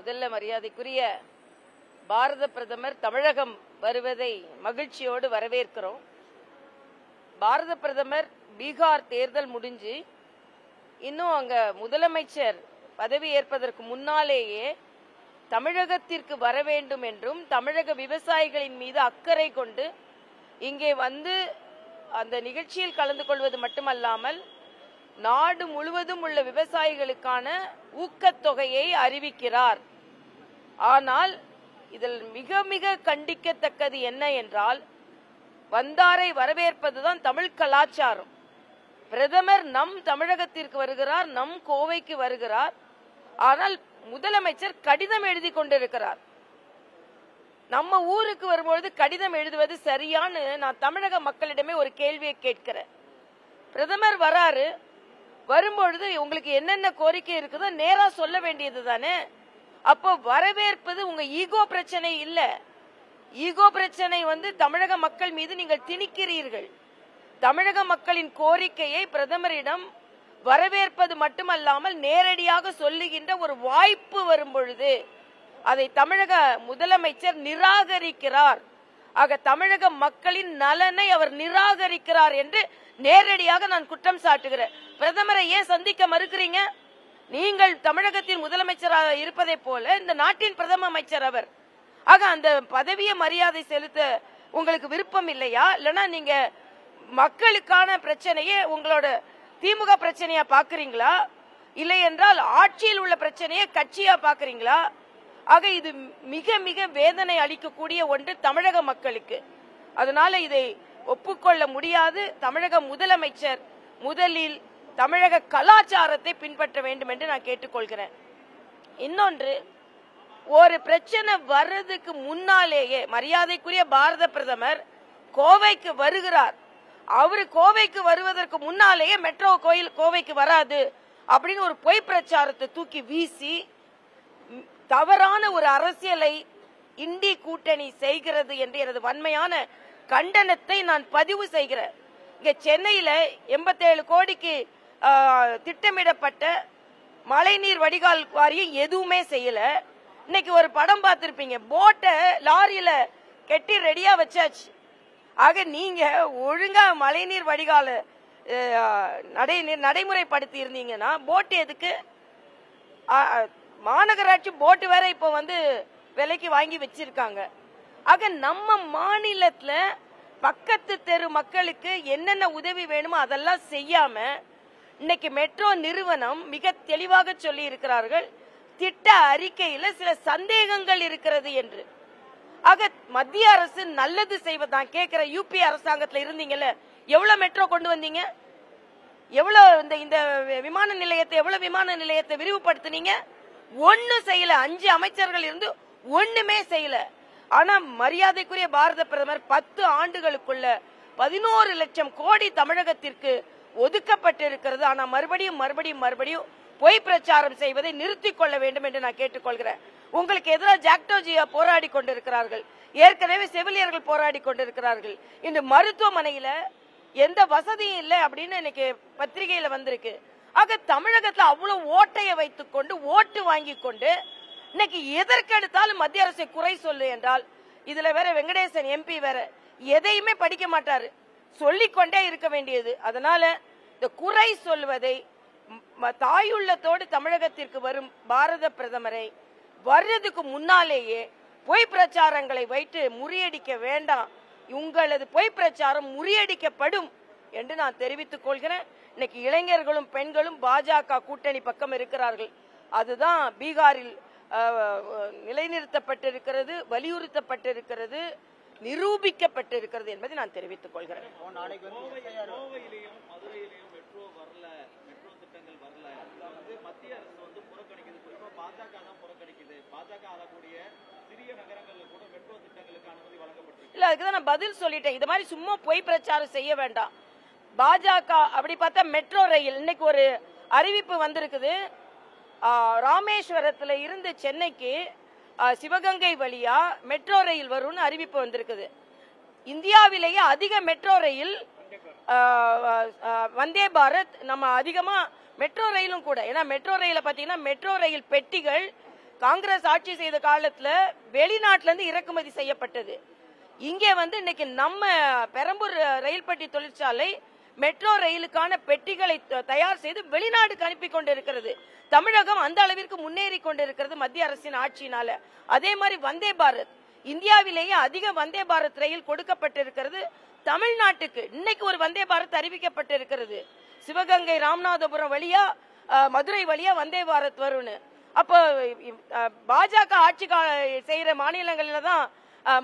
முதல்ல மரியாதைக்குரிய பாரத பிரதமர் தமிழகம் வருவதை மகிழ்ச்சியோடு வரவேற்கிறோம். பாரத பிரதமர் பீகார் தேர்தல் முடிஞ்சு இன்னும் அங்க முதலமைச்சர் பதவி ஏற்பதற்கு முன்னாலேயே தமிழகத்திற்கு வர வேண்டும் என்றும் தமிழக விவசாயிகளின் மீது அக்கறை கொண்டு இங்கே வந்து அந்த நிகழ்ச்சியில் கலந்து கொள்வது மட்டுமல்லாமல் நாடு முழுவதும் உள்ள விவசாயிகளுக்கான ஊக்கத்தொகையை அறிவிக்கிறார். ஆனால் இதில் மிக மிக கண்டிக்கத்தக்கது என்ன என்றால், வந்தாரை வரவேற்பதுதான் தமிழ் கலாச்சாரம். பிரதமர் நம் தமிழகத்திற்கு வருகிறார், நம் கோவைக்கு வருகிறார். ஆனால் முதலமைச்சர் கடிதம் எழுதி கொண்டிருக்கிறார். நம்ம ஊருக்கு வரும்பொழுது கடிதம் எழுதுவது சரியான்னு நான் தமிழக மக்களிடமே ஒரு கேள்வியை கேட்கிறேன். பிரதமர் வராரு, வரும்பொழுது உங்களுக்கு என்னென்ன கோரிக்கை இருக்குதோ நேரா சொல்ல வேண்டியது தானே. அப்போ வரவேற்பது உங்க ஈகோ பிரச்சனை இல்ல. ஈகோ பிரச்சனை தமிழக மக்கள் மீது நீங்கள் திணிக்கிறீர்கள். தமிழக மக்களின் கோரிக்கையை பிரதமரிடம் வரவேற்பது மட்டுமல்லாமல் நேரடியாக சொல்லுகின்ற ஒரு வாய்ப்பு வரும் பொழுது அதை தமிழக முதலமைச்சர் நிராகரிக்கிறார். ஆக தமிழக மக்களின் நலனை அவர் நிராகரிக்கிறார் என்று நேரடியாக நான் குற்றம் சாட்டுகிறேன். பிரதமரை ஏன் சந்திக்க மறுக்கிறீங்க? நீங்கள் தமிழகத்தின் முதலமைச்சராக இருப்பதை போல இந்த நாட்டின் பிரதம அமைச்சர் அவர். ஆக அந்த பதவியை மரியாதை செலுத்த உங்களுக்கு விருப்பம் இல்லையா? இல்லைன்னா நீங்க மக்களுக்கான பிரச்சனையே உங்களோட திமுக பிரச்சனையா பாக்குறீங்களா? இல்லை என்றால் ஆட்சியில் உள்ள பிரச்சனையை கட்சியா பாக்குறீங்களா? ஆக இது மிக மிக வேதனை அளிக்கக்கூடிய ஒன்று தமிழக மக்களுக்கு. அதனால இதை ஒப்புக்கொள்ள முடியாது. தமிழக முதலமைச்சர் முதலில் தமிழக கலாச்சாரத்தை பின்பற்ற வேண்டும் என்று நான் கேட்டுக்கொள்கிறேன். இன்னொன்று, ஒரு பிரச்சனை வர்றதுக்கு முன்னாலேயே மரியாதைக்குரிய பாரத பிரதமர் கோவைக்கு வருகிறார். அவரு கோவைக்கு வருவதற்கு முன்னாலேயே மெட்ரோ கோவைக்கு வராது அப்படின்னு ஒரு பொய் பிரச்சாரத்தை தூக்கி வீசி தவறான ஒரு அரசியலை இந்தி கூட்டணி செய்கிறது என்று எனது வன்மையான கண்டனத்தை நான் பதிவு செய்கிறேன். இங்க சென்னையில 87 கோடிக்கு திட்டமிடப்பட்ட மழைநீர் வடிகால் வாரியம் எதுவுமே செய்யல. இன்னைக்கு ஒரு படம் பார்த்திருப்பீங்க, போட்டை லாரியில கெட்டி ரெடியா வச்சாச்சு. ஆக நீங்க ஒழுங்கா மழைநீர் வடிகால நடைமுறைப்படுத்தி இருந்தீங்கன்னா போட்டு எதுக்கு? மாநகராட்சி போட்டு வேற இப்ப விலைக்கு வாங்கி வச்சிருக்காங்க. ஆக நம்ம மாநிலத்துல பக்கத்து தெரு மக்களுக்கு என்னென்ன உதவி வேணுமோ அதெல்லாம் செய்யாம இன்னைக்கு மெட்ரோ நிறுவனம் மிக தெளிவாக சொல்லி இருக்கிறார்கள், திட்ட அறிக்கையில சில சந்தேகங்கள் இருக்கிறது என்று. ஆக மத்திய அரசு நல்லது செய்வதான் கேட்கிற. யூபி அரசாங்கத்துல இருந்தீங்கல்ல, எவ்வளவு மெட்ரோ கொண்டு வந்தீங்க? எவ்வளவு இந்த விமான நிலையத்தை விரிவுபடுத்தினீங்க? ஒண்ணு செய்யல. 5 அமைச்சர்கள் இருந்து ஒண்ணுமே செய்யல. ஆனா மரியாதைக்குரிய பாரத பிரதமர் 10 ஆண்டுகளுக்குள்ள 11 லட்சம் கோடி தமிழகத்திற்கு ஒதுக்கப்பட்டிருக்கிறது. ஆனா மறுபடியும் பொய் பிரச்சாரம் செய்வதை நிறுத்திக் கொள்ள வேண்டும் என்று நான் கேட்டுக்கொள்கிறேன். உங்களுக்கு எதிராக ஜாக்டோஜியா போராடி கொண்டிருக்கிறார்கள், ஏற்கனவே செவிலியர்கள் போராடி கொண்டிருக்கிறார்கள். இந்த மருத்துவமனையில எந்த வசதியும் இல்லை அப்படின்னு இன்னைக்கு பத்திரிகையில வந்திருக்கு. ஆக தமிழகத்துல அவ்வளவு ஓட்டையை வைத்துக் கொண்டு ஓட்டு வாங்கி கொண்டு இன்னைக்கு எதற்கெடுத்தாலும் மத்திய அரசை குறை சொல்லு என்றால், இதுல வேற வெங்கடேசன் எம்பி வேற எதையுமே படிக்க மாட்டாரு, சொல்லிக்கொண்டே இருக்க வேண்டியது. அதனால இந்த குறை சொல்வதை தாயுள்ளத்தோடு தமிழகத்திற்கு வரும் பாரத பிரதமரை வர்றதுக்கு முன்னாலேயே பொய் பிரச்சாரங்களை வைத்து முறியடிக்க வேண்டாம். உங்களது பொய் பிரச்சாரம் முறியடிக்கப்படும் என்று நான் தெரிவித்துக் கொள்கிறேன். இன்னைக்கு இளைஞர்களும் பெண்களும் பாஜக கூட்டணி பக்கம் இருக்கிறார்கள். அதுதான் பீகாரில் நிலைநிறுத்தப்பட்டிருக்கிறது, வலியுறுத்தப்பட்டிருக்கிறது, நிரூபிக்கப்பட்டிருக்கிறது என்பதை நான் தெரிவித்துக் கொள்கிறேன். இல்ல, அதுக்குதான் நான் பதில் சொல்லிட்டேன். இது மாதிரி சும்மா பொய் பிரச்சாரம் செய்ய வேண்டாம். பாஜக அப்படி பார்த்தா மெட்ரோ ரயில் இன்னைக்கு ஒரு அறிவிப்பு வந்திருக்குது. ராமேஸ்வரத்துல இருந்து சென்னைக்கு சிவகங்கை வழியா மெட்ரோ ரயில் வரும்னு அறிவிப்பு வந்திருக்குது. இந்தியாவிலேயே அதிக மெட்ரோ ரயில் வந்தே பாரத். நம்ம அதிகமா மெட்ரோ ரயிலும் கூட, ஏன்னா மெட்ரோ ரயில பாத்தீங்கன்னா மெட்ரோ ரயில் பெட்டிகள் காங்கிரஸ் ஆட்சி செய்த காலத்துல வெளிநாட்டுல இருந்து இறக்குமதி செய்யப்பட்டது. இங்கே வந்து இன்னைக்கு நம்ம பெரம்பூர் ரயில் பெட்டி தொழிற்சாலை மெட்ரோ ரயிலுக்கான பெட்டிகளை தயார் செய்து வெளிநாடுக்கு அனுப்பி கொண்டிருக்கிறது. தமிழகம் அந்த அளவிற்கு முன்னேறி கொண்டிருக்கிறது மத்திய அரசின் ஆட்சியினால. அதே மாதிரி வந்தே பாரத், இந்தியாவிலேயே அதிக வந்தே பாரத் ரயில் கொடுக்கப்பட்டிருக்கிறது தமிழ்நாட்டுக்கு. இன்னைக்கு ஒரு வந்தே பாரத் அறிவிக்கப்பட்டிருக்கிறது. சிவகங்கை ராமநாதபுரம் வழியா மதுரை வழியா வந்தே பாரத் வரும்னு. அப்போ பாஜக ஆட்சி செய்யற மாநிலங்கள்ல தான்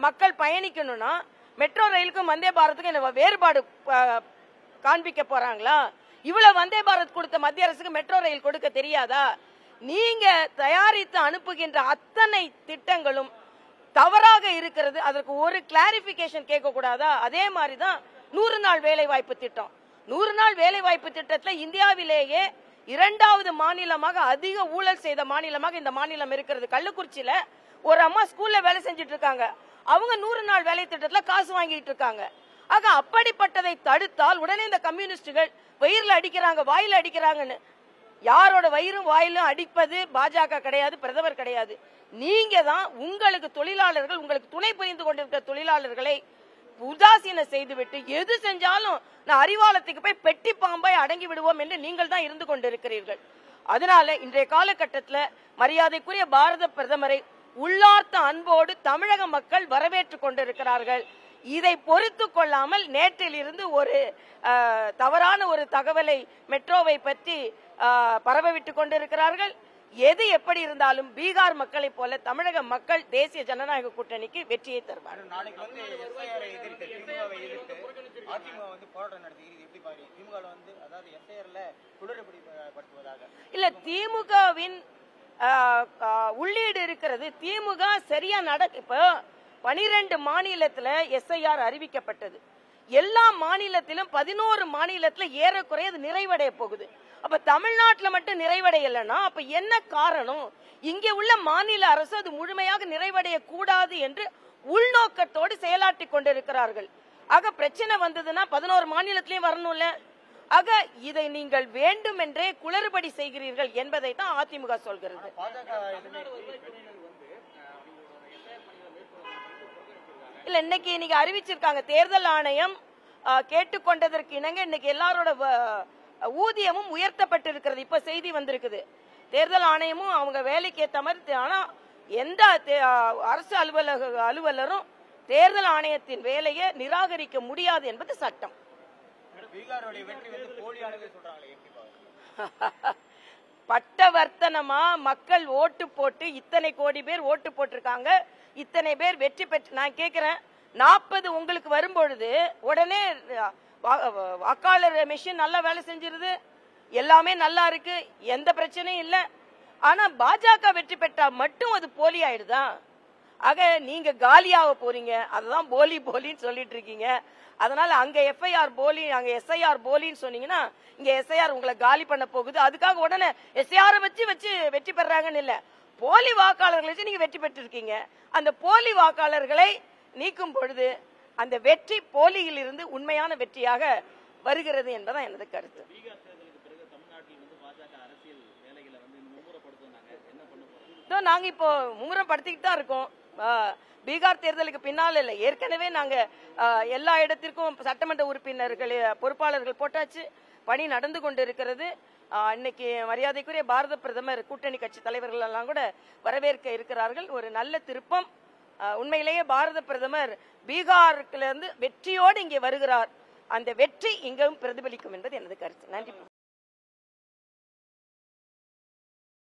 மக்கள் பயணிக்கணும்னா மெட்ரோ ரயிலுக்கும் வந்தே பாரத்துக்கும் என்ன வேறுபாடு காண்பிக்க போறாங்களா? இவ்வளவு வந்தே பாரத் கொடுத்த மத்திய அரசுக்கு மெட்ரோ ரயில் கொடுக்க தெரியாதா? நீங்க தயாரித்து அனுப்புகின்ற அத்தனை திட்டங்களும் தவறாக இருக்கிறது. அதற்கு ஒரு கிளாரிபிகேஷன் கேட்க கூடாதா? அதே மாதிரிதான் 100 நாள் வேலை வாய்ப்பு திட்டம். 100 நாள் வேலை வாய்ப்பு திட்டத்துல இந்தியாவிலேயே 2வது மாநிலமாக அதிக ஊழல் செய்த மாநிலமாக இந்த மாநிலம் இருக்கிறது. கள்ளக்குறிச்சியில ஒரு அம்மா ஸ்கூல்ல வேலை செஞ்சுட்டு இருக்காங்க. அவங்க 100 நாள் வேலை திட்டத்துல காசு வாங்கிட்டு இருக்காங்க. ஆக அப்படிப்பட்டதை தடுத்தால் உடனே இந்த கம்யூனிஸ்டுகள் வயிறுல அடிக்கிறாங்க, வாயில அடிக்கிறாங்கன்னு. யாரோட வயிறும் வாயிலும் அடிப்பது பாஜக கிடையாது, பிரதமர் கிடையாது. நீங்க தான் உங்களுக்கு தொழிலாளர்கள், உங்களுக்கு துணை புரிந்து கொண்டிருக்கிற தொழிலாளர்களை உதாசீன செய்துவிட்டு எது செஞ்சாலும் நான் அறிவாலத்துக்கு போய் பெட்டி பாம்பாய் அடங்கி விடுவோம் என்று நீங்கள் தான் இருந்து கொண்டிருக்கிறீர்கள். அதனால இன்றைய காலகட்டத்தில் மரியாதைக்குரிய பாரத பிரதமரை உள்ளார்த்த அன்போடு தமிழக மக்கள் வரவேற்றுக் கொண்டிருக்கிறார்கள். இதை பொறுத்து கொள்ளாமல் நேற்றிலிருந்து ஒரு தவறான ஒரு தகவலை மெட்ரோவை பற்றி பரவவிட்டுக் கொண்டிருக்கிறார்கள். எது எப்படி இருந்தாலும் பீகார் மக்களை போல தமிழக மக்கள் தேசிய ஜனநாயக கூட்டணிக்கு வெற்றியை தருவார். இல்ல, திமுகவின் உள்ளீடு இருக்கிறது. திமுக சரியா இப்ப 12 மாநிலத்துல எஸ்ஐஆர் அறிவிக்கப்பட்டது. எல்லா மாநிலத்திலும் 11 மாநிலத்துல ஏறக்குறைய அது நிறைவடைய போகுது. அப்ப தமிழ்நாட்டில் மட்டும் நிறைவடையலன்னா அப்ப என்ன காரணம்? இங்கே உள்ள மாநில அரசு அது முழுமையாக நிறைவடைய கூடாது என்று உள்நோக்கத்தோடு செயலாற்றி கொண்டிருக்கிறார்கள். ஆக பிரச்சனை வந்ததுன்னா 11 மாநிலத்திலையும் வரணும்ல. ஆக இதை நீங்கள் வேண்டுமென்றே குளறுபடி செய்கிறீர்கள் என்பதை தான் அதிமுக சொல்கிறது. இல்ல, இன்னைக்கு அறிவிச்சிருக்காங்க. தேர்தல் ஆணையம் கேட்டுக்கொண்டதற்கு இணங்க இன்னைக்கு எல்லாரோட ஊதியமும் உயர்த்தப்பட்டிருக்கிறது. இப்ப செய்தி வந்திருக்குது. தேர்தல் ஆணையமும் அவங்க வேலைக்கு ஏற்ற மாதிரி. ஆனா எந்த அரசு அலுவலரும் தேர்தல் ஆணையத்தின் வேலையை நிராகரிக்க முடியாது என்பது சட்டம். பட்டவர்த்தனமா மக்கள் ஓட்டு போட்டு இத்தனை கோடி பேர் ஓட்டு போட்டிருக்காங்க, இத்தனை பேர் வெற்றி பெற்று. நான் கேட்கிறேன், 40 உங்களுக்கு வரும்பொழுது உடனே வாக்காளர் மெஷின் நல்லா வேலை செஞ்சிருது, எல்லாமே நல்லா இருக்கு, எந்த பிரச்சனையும் இல்ல. ஆனா பாஜக வெற்றி பெற்றா மட்டும் அது போலி ஆயிடுதா? ஆக நீங்க காலியாக போறீங்க. அதுதான் போலி போலின்னு சொல்லிட்டு இருக்கீங்க. அதனால அங்க எஃப்ஐஆர் போலி, அங்க எஸ்ஐஆர் போலின்னு சொன்னீங்கன்னா இங்க எஸ்ஐஆர் உங்களை காலி பண்ண போகுது. அதுக்காக உடனே எஸ்ஐஆர் வச்சு வெற்றி பெறாங்கன்னு இல்ல, போலி வாக்காளர்களை வச்சு நீங்க வெற்றி பெற்று இருக்கீங்க. அந்த போலி வாக்காளர்களை நீக்கும் பொழுது அந்த வெற்றி போலியில் இருந்து உண்மையான வெற்றியாக வருகிறது என்பதான் எனது கருத்து. நாங்க இப்போ மும்முரப்படுத்திக்கிட்டு தான் இருக்கோம். பீகார் தேர்தலுக்கு பின்னால் இல்லை, ஏற்கனவே நாங்க எல்லா இடத்திற்கும் சட்டமன்ற உறுப்பினர்கள் பொறுப்பாளர்கள் போட்டாச்சு. பணி நடந்து கொண்டு இருக்கிறது. இன்னைக்கு மரியாதைக்குரிய பாரத பிரதமர் கூட்டணி கட்சி தலைவர்கள் எல்லாம் கூட வரவேற்க இருக்கிறார்கள். ஒரு நல்ல திருப்பம். உண்மையிலேயே பாரத பிரதமர் பீகாரிலிருந்து வெற்றியோடு இங்கே வருகிறார். அந்த வெற்றி இங்கும் பிரதிபலிக்கும் என்பது எனது கருத்து. நன்றி.